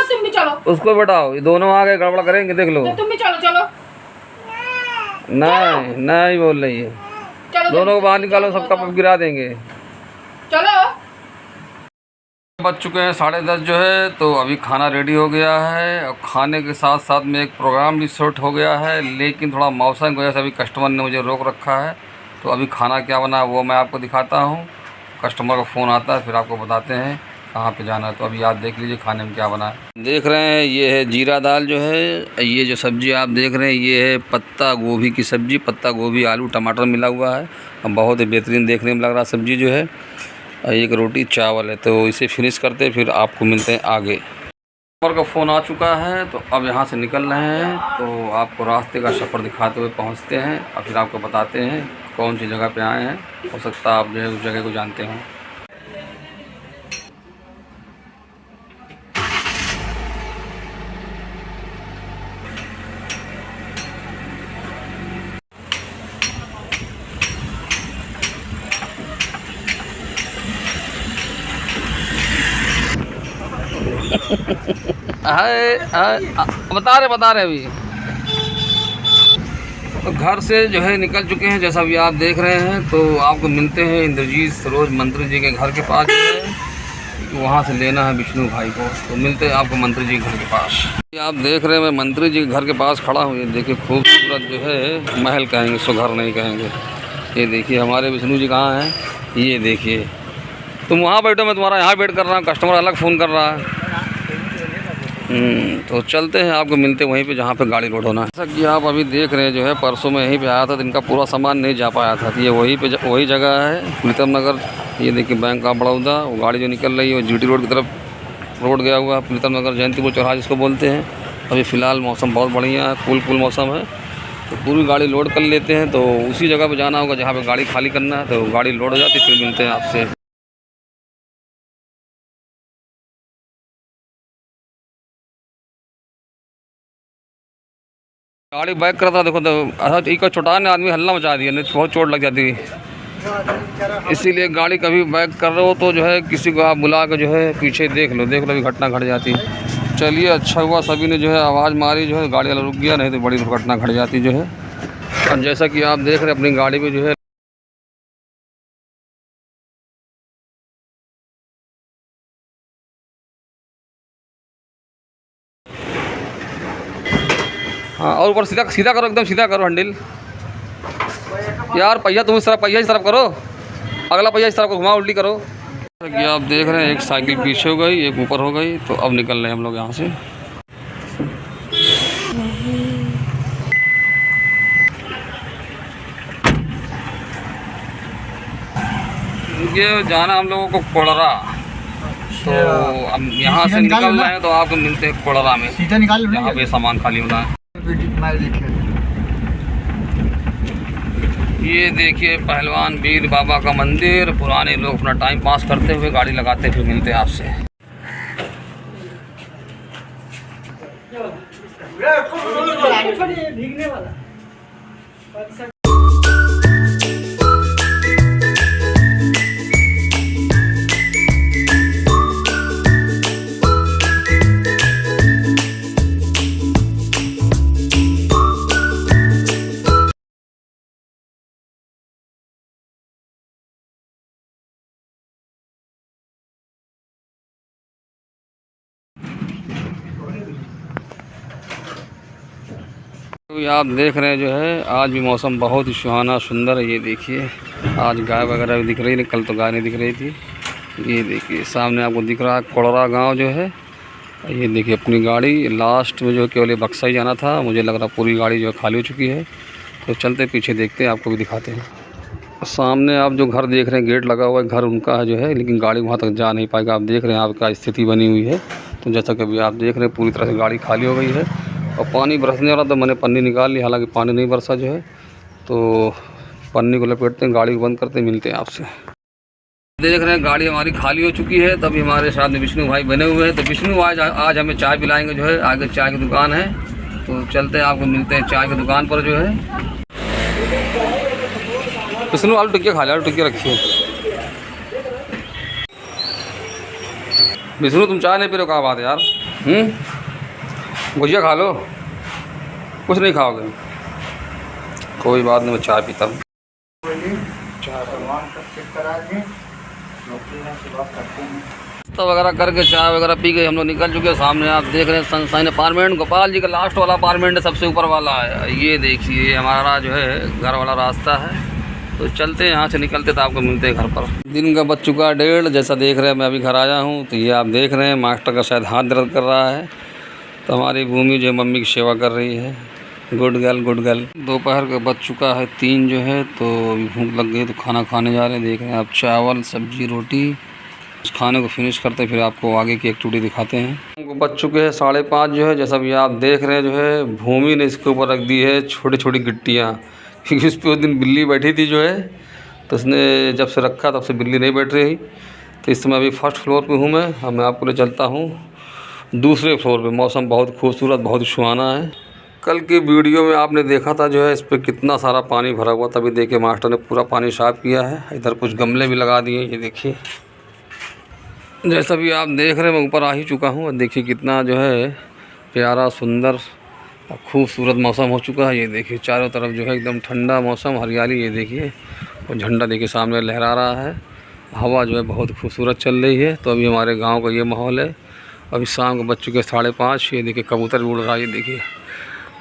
तुम भी चलो, उसको बैठाओ, ये दोनों आ गए गड़बड़ करेंगे, देख लो। तुम भी चलो चलो। नहीं नहीं बोल रही है, दोनों को बाहर निकालो, सबका पप गिरा देंगे। चलो। बज चुके हैं 10:30 जो है। तो अभी खाना रेडी हो गया है और खाने के साथ साथ में एक प्रोग्राम भी शूट हो गया है, लेकिन थोड़ा मौसम की वजह से अभी कस्टमर ने मुझे रोक रखा है। तो अभी खाना क्या बना है वो मैं आपको दिखाता हूँ। कस्टमर का फ़ोन आता है फिर आपको बताते हैं कहाँ पे जाना है। तो अभी आप देख लीजिए खाने में क्या बना है। देख रहे हैं ये है जीरा दाल जो है। ये जो सब्ज़ी आप देख रहे हैं ये है पत्ता गोभी की सब्ज़ी। पत्ता गोभी, आलू, टमाटर मिला हुआ है और बहुत ही बेहतरीन देखने में लग रहा सब्ज़ी जो है। एक रोटी चावल है। तो इसे फिनिश करते फिर आपको मिलते हैं आगे। कस्टमर का फ़ोन आ चुका है तो अब यहाँ से निकल रहे हैं। तो आपको रास्ते का सफ़र दिखाते हुए पहुँचते हैं और फिर आपको बताते हैं कौन सी जगह पे आए हैं। हो सकता है आप जो है उस जगह को जानते हों। बता रहे अभी तो घर से जो है निकल चुके हैं, जैसा अभी आप देख रहे हैं। तो आपको मिलते हैं इंद्रजीत सरोज मंत्री जी के घर के पास जो है। वहाँ से लेना है विष्णु भाई को। तो मिलते हैं आपको मंत्री जी के घर के पास। आप देख रहे हैं मैं मंत्री जी के घर के पास खड़ा हूँ। ये देखिए खूबसूरत जो है महल कहेंगे, सो घर नहीं कहेंगे। ये देखिए हमारे विष्णु जी कहाँ हैं, ये देखिए। तुम वहाँ बैठो, मैं तुम्हारा यहाँ वेट कर रहा हूँ। कस्टमर अलग फ़ोन कर रहा है। तो चलते हैं, आपको मिलते हैं वहीं पे जहाँ पे गाड़ी लोड होना है। जैसा कि आप अभी देख रहे हैं जो है परसों में यहीं पे आया था तो इनका पूरा सामान नहीं जा पाया था। तो ये वही जगह है प्रीतम नगर। ये देखिए बैंक ऑफ बड़ौदा। वो गाड़ी जो निकल रही है वो जीटी रोड की तरफ रोड गया हुआ है, प्रीतम नगर जयंतीपुर चौराहा जिसको बोलते हैं। अभी फ़िलहाल मौसम बहुत बढ़िया है, कूल मौसम है। तो पूरी गाड़ी लोड कर लेते हैं। तो उसी जगह पर जाना होगा जहाँ पर गाड़ी खाली करना है। तो गाड़ी लोड हो जाती फिर मिलते हैं आपसे। गाड़ी बैक करता देखो तो अच्छा एक छोटा ने आदमी हल्ला मचा दिया, नहीं तो बहुत चोट लग जाती है। इसीलिए गाड़ी कभी बैक कर रहे हो तो जो है किसी को आप बुला के जो है पीछे देख लो अभी घटना घट जाती है। चलिए, अच्छा हुआ सभी ने जो है आवाज़ मारी, जो है गाड़ी वाला रुक गया, नहीं तो बड़ी दुर्घटना घट जाती जो है। और जैसा कि आप देख रहे हैं अपनी गाड़ी पे जो है हाँ, और ऊपर सीधा सीधा करो, एकदम सीधा करो हैंडल। यार पहिया तुम इस तरफ, पहिया इस तरफ करो, अगला पहिया इस तरफ को घुमा, उल्टी करो। ये आप देख रहे हैं एक साइकिल पीछे हो गई, एक ऊपर हो गई। तो अब निकल रहे हैं हम लोग यहाँ से। ये जाना हम लोगों को कोड़रा। तो अब यहाँ से निकल रहे हैं तो आपको मिलते हैं कोड़रा में, सीधा निकाल यहाँ पे सामान खाली होना है। ये देखिए पहलवान वीर बाबा का मंदिर। पुराने लोग अपना टाइम पास करते हुए गाड़ी लगाते फिर मिलते हैं आपसे। तो आप देख रहे हैं जो है आज भी मौसम बहुत ही सुहाना सुंदर है। ये देखिए आज गाय वगैरह भी दिख रही है, कल तो गाय नहीं दिख रही थी। ये देखिए सामने आपको दिख रहा है कोड़रा गांव जो है। ये देखिए अपनी गाड़ी लास्ट में जो है केवल ये बक्सा ही जाना था, मुझे लग रहा पूरी गाड़ी जो है खाली हो चुकी है। तो चलते पीछे देखते हैं, आपको भी दिखाते हैं। सामने आप जो घर देख रहे हैं गेट लगा हुआ है, घर उनका है जो है, लेकिन गाड़ी वहाँ तक जा नहीं पाएगा। आप देख रहे हैं आपका स्थिति बनी हुई है। तो जैसा कि अभी आप देख रहे हैं पूरी तरह से गाड़ी खाली हो गई है और पानी बरसने वाला, तो मैंने पन्नी निकाल ली, हालांकि पानी नहीं बरसा जो है। तो पन्नी को लपेटते हैं, गाड़ी को बंद करते हैं, मिलते हैं आपसे। देख रहे हैं गाड़ी हमारी खाली हो चुकी है। तभी हमारे साथ में विष्णु भाई बने हुए हैं। तो विष्णु आज हमें चाय पिलाएंगे जो है, आगे चाय की दुकान है। तो चलते हैं, आपको मिलते हैं चाय की दुकान पर जो है। विष्णु आलू टिक्की खा लिया, आलू टिक्की रखी है। विष्णु तुम चाय नहीं पी रहे हो, क्या बात है यार? गुजिया खा लो, कुछ नहीं खाओगे? कोई बात नहीं, मैं चाय पीता हूँ। नाश्ता वगैरह करके चाय वगैरह पी के हम लोग निकल चुके हैं। सामने आप देख रहे हैं सनशाइन अपार्टमेंट, गोपाल जी का लास्ट वाला अपार्टमेंट है, सबसे ऊपर वाला है। ये देखिए हमारा जो है घर वाला रास्ता है। तो चलते हैं, यहाँ से निकलते तो आपको मिलते हैं घर पर। दिन का बज चुका है 1:30, जैसा देख रहे हैं मैं अभी घर आया हूँ। तो ये आप देख रहे हैं मास्टर का शायद हाथ दर्द कर रहा है। तो हमारी भूमि जो है मम्मी की सेवा कर रही है। Good girl good girl. दोपहर का बज चुका है 3 जो है। तो भूख लग गई तो खाना खाने जा रहे हैं। देख रहे हैं आप, चावल सब्जी रोटी। इस खाने को फिनिश करते फिर आपको आगे की एक्टिविटी दिखाते हैं। हमको बज चुके हैं 5:30 जो है। जैसा भी आप देख रहे हैं जो है, भूमि ने इसके ऊपर रख दी है छोटी छोटी गिट्टियाँ, क्योंकि उस पर उस दिन बिल्ली बैठी थी जो है। तो उसने जब से रखा तब से बिल्ली नहीं बैठ रही। तो इस समय अभी फर्स्ट फ्लोर पे हूँ मैं। अब मैं आपको ले चलता हूँ दूसरे फ्लोर पे। मौसम बहुत खूबसूरत, बहुत सुहाना है। कल की वीडियो में आपने देखा था जो है इस पर कितना सारा पानी भरा हुआ। तभी देखिए मास्टर ने पूरा पानी साफ़ किया है। इधर कुछ गमले भी लगा दिए, ये देखिए। जैसा भी आप देख रहे हैं मैं ऊपर आ ही चुका हूँ। और देखिए कितना जो है प्यारा, सुंदर और खूबसूरत मौसम हो चुका है। ये देखिए चारों तरफ जो है एकदम ठंडा मौसम, हरियाली। ये देखिए और झंडा देखिए सामने लहरा रहा है। हवा जो है बहुत खूबसूरत चल रही है। तो अभी हमारे गांव का ये माहौल है। अभी शाम को बज चुके 5:30। ये देखिए कबूतर भी उड़ रहा है। ये देखिए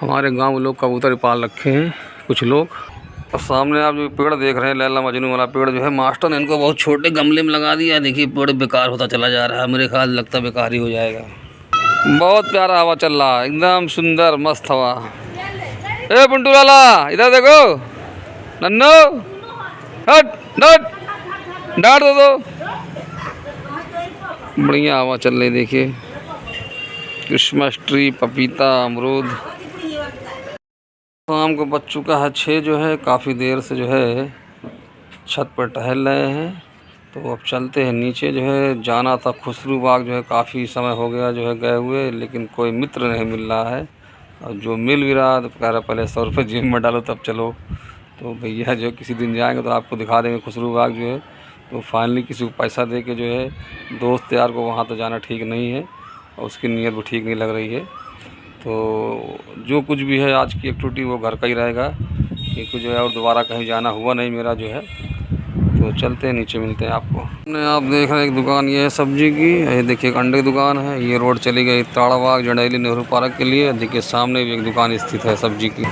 हमारे गांव में लोग कबूतर पाल रखे हैं कुछ लोग। और सामने आप जो पेड़ देख रहे हैं, लैला मजनू वाला पेड़ जो है, मास्टर ने इनको बहुत छोटे गमले में लगा दिया। देखिए पेड़ बेकार होता चला जा रहा है। मेरे ख्याल लगता बेकार ही हो जाएगा। बहुत प्यारा हवा चल रहा है, एकदम सुंदर मस्त हवा। ए पुंटू लाला इधर देखो, नन्नू हट हट डांट दो। बढ़िया हवा चल रही, देखिए क्रिसमस ट्री, पपीता, अमरूद। शाम को बज चुका है 6 जो है। काफ़ी देर से जो है छत पर टहल रहे हैं। तो अब चलते हैं नीचे। जो है जाना था खुसरू बाग, जो है काफ़ी समय हो गया जो है गए हुए, लेकिन कोई मित्र नहीं मिल रहा है। और जो मिल भी रहा तो कह रहा पहले 100 रुपये जेब में डालो तब चलो। तो भैया जो किसी दिन जाएंगे तो आपको दिखा देंगे खुसरू बाग जो है। तो फाइनली किसी को पैसा दे के जो है, दोस्त यार को वहाँ तो जाना ठीक नहीं है और उसकी नीयत भी ठीक नहीं लग रही है। तो जो कुछ भी है आज की एक्टिविटी वो घर का ही रहेगा, क्योंकि जो है और दोबारा कहीं जाना हुआ नहीं मेरा जो है। तो चलते हैं नीचे, मिलते हैं आपको। आप देख रहे हैं एक दुकान ये है सब्जी की। ये देखिए एक अंडे की दुकान है। ये रोड चली गई ताड़ाबाग जंडैली नेहरू पार्क के लिए। देखिए सामने भी एक दुकान स्थित है सब्जी की।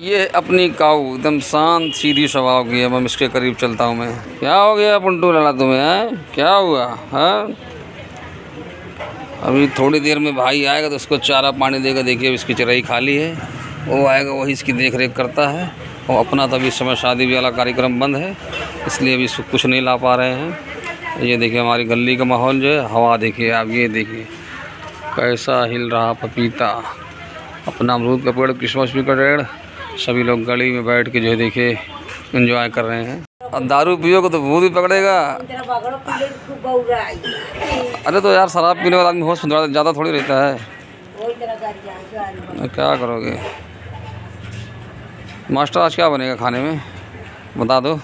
ये अपनी काऊ एकदम शांत सीधी स्वभाव की है। मैं इसके करीब चलता हूँ मैं। क्या हो गया पुंटू लाला तुम्हें, है क्या हुआ है? अभी थोड़ी देर में भाई आएगा तो उसको चारा पानी देगा। देखिए इसकी चराई खाली है, वो आएगा वही इसकी देख रेख करता है। और अपना तो अभी इस समय शादी वाला कार्यक्रम बंद है, इसलिए अभी इसको कुछ नहीं ला पा रहे हैं। ये देखिए हमारी गली का माहौल जो है, हवा देखिए आप। ये देखिए कैसा हिल रहा पपीता, अपना अमरूद का पेड़, क्रिसमस ट्री का पेड़। सभी लोग गली में बैठ के जो है देखिए एंजॉय कर रहे हैं। और दारू पियोगे तो भूत भी पकड़ेगा। अरे तो यार शराब पीने वाला आदमी होश ज़्यादा थोड़ी रहता है। क्या करोगे? मास्टर आज क्या बनेगा खाने में बता दो।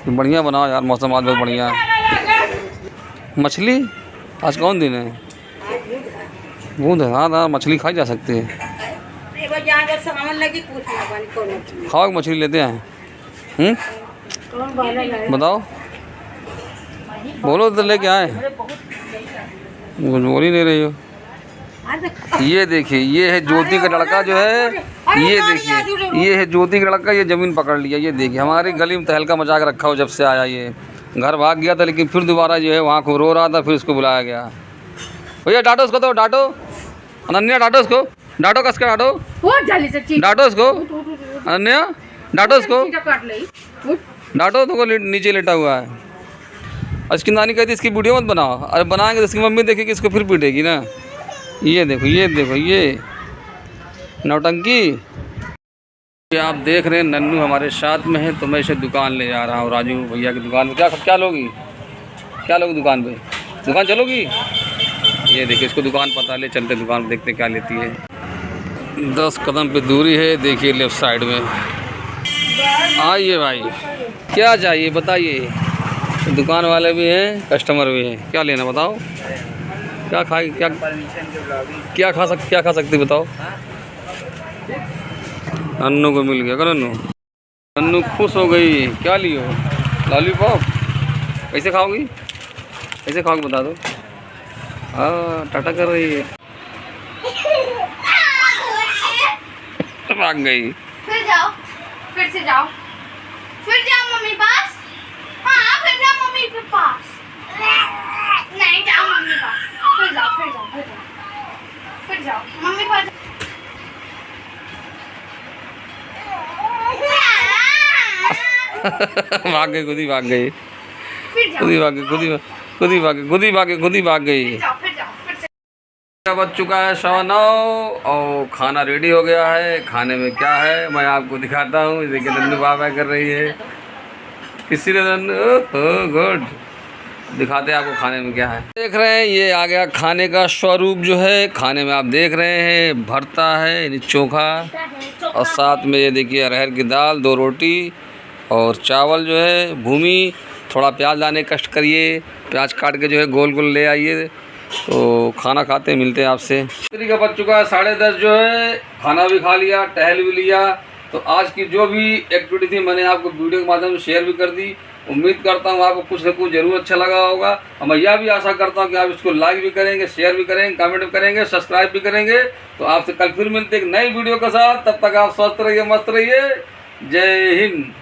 बढ़िया बनाओ यार, मौसम आज बहुत बढ़िया है। मछली आज कौन दिन है? बूंद है। हाँ मछली खाई जा सकती है। खाओ मछली लेते हैं। बताओ बोलो तो लेके आए। बोल ही नहीं रही हो। ये देखिए ये है ज्योति का लड़का जो है, अरे ये गाड़ी आ देखिए, रही है। ये है ज्योति का लड़का, ये ज़मीन पकड़ लिया। ये देखिए हमारी गली में तहलका मचा के रखा हो जब से आया। ये घर भाग गया था, लेकिन फिर दोबारा जो है वहाँ को रो रहा था, फिर उसको बुलाया गया। भैया डांटो उसको, तो डांटो अनन्या, डांटो उसको, डांटो कस के डांटो, वो जल्दी से चीज डांटो उसको अनन्या, डांटो उसको, चीटा काट ले। उठ। डांटो तो नीचे लेटा हुआ है। और इसकी नानी कहती इसकी वीडियो मत बनाओ। अरे बनाएंगे तो इसकी मम्मी देखेगी, इसको फिर पीटेगी ना। ये देखो, ये देखो, ये नौटंकी। ये आप देख रहे हैं नन्नू हमारे साथ में है, तो मैं इसे दुकान ले जा रहा हूँ, राजू भैया की दुकान पे। क्या लोगी, क्या लोगी दुकान पे, दुकान चलोगी? ये देखिए इसको दुकान पता, ले चलते दुकान पे, देखते क्या लेती है। 10 कदम पे दूरी है, देखिए लेफ्ट साइड में। आइए भाई, क्या चाहिए बताइए। दुकान वाले भी हैं, कस्टमर भी हैं। क्या लेना बताओ, क्या खाए, क्या खा सकते बताओ। नन्नू को मिल गया का नन्नू, नन्नू खुश हो गई। क्या लियो, लॉलीपॉप? कैसे खाओगी, कैसे खाओगे बता दो। टाटा कर रही है, भाग गई। फिर जाओ, फिर से जाओ, फिर जाओ मम्मी पास। हाँ फिर जाओ मम्मी के पास। नहीं जाओ मम्मी पास, फिर जाओ, फिर जाओ, फिर जाओ, फिर जाओ मम्मी पास। भाग गई, खुद ही भाग गई, फिर जाओ, खुद ही भाग गई, खुद ही भाग गई, खुद ही भाग गई, खुद ही भाग गई। फिर जाओ, फिर जाओ, फिर से। बज चुका है 9:15 और खाना रेडी हो गया है। खाने में क्या है मैं आपको दिखाता हूँ। देखिए नन्नू बाबा कर रही है, किसी ने नन्नू गुड, दिखाते हैं आपको खाने में क्या है। देख रहे हैं ये आ गया खाने का स्वरूप जो है। खाने में आप देख रहे हैं भरता है यानी चोखा, और साथ में ये देखिए अरहर की दाल, 2 रोटी और चावल जो है भूमि। थोड़ा प्याज लाने कष्ट करिए, प्याज काट के जो है गोल गोल ले आइए। तो खाना खाते मिलते हैं आपसे। तरीका बज चुका है 10:30 जो है, खाना भी खा लिया, टहल भी लिया। तो आज की जो भी एक्टिविटी थी मैंने आपको वीडियो के माध्यम से शेयर भी कर दी। उम्मीद करता हूँ आपको कुछ न कुछ जरूर अच्छा लगा होगा, और मैं यह भी आशा करता हूँ कि आप इसको लाइक भी करेंगे, शेयर भी करेंगे, कमेंट भी करेंगे, सब्सक्राइब भी करेंगे। तो आपसे कल फिर मिलते एक नई वीडियो के साथ, तब तक आप स्वस्थ रहिए, मस्त रहिए। जय हिंद।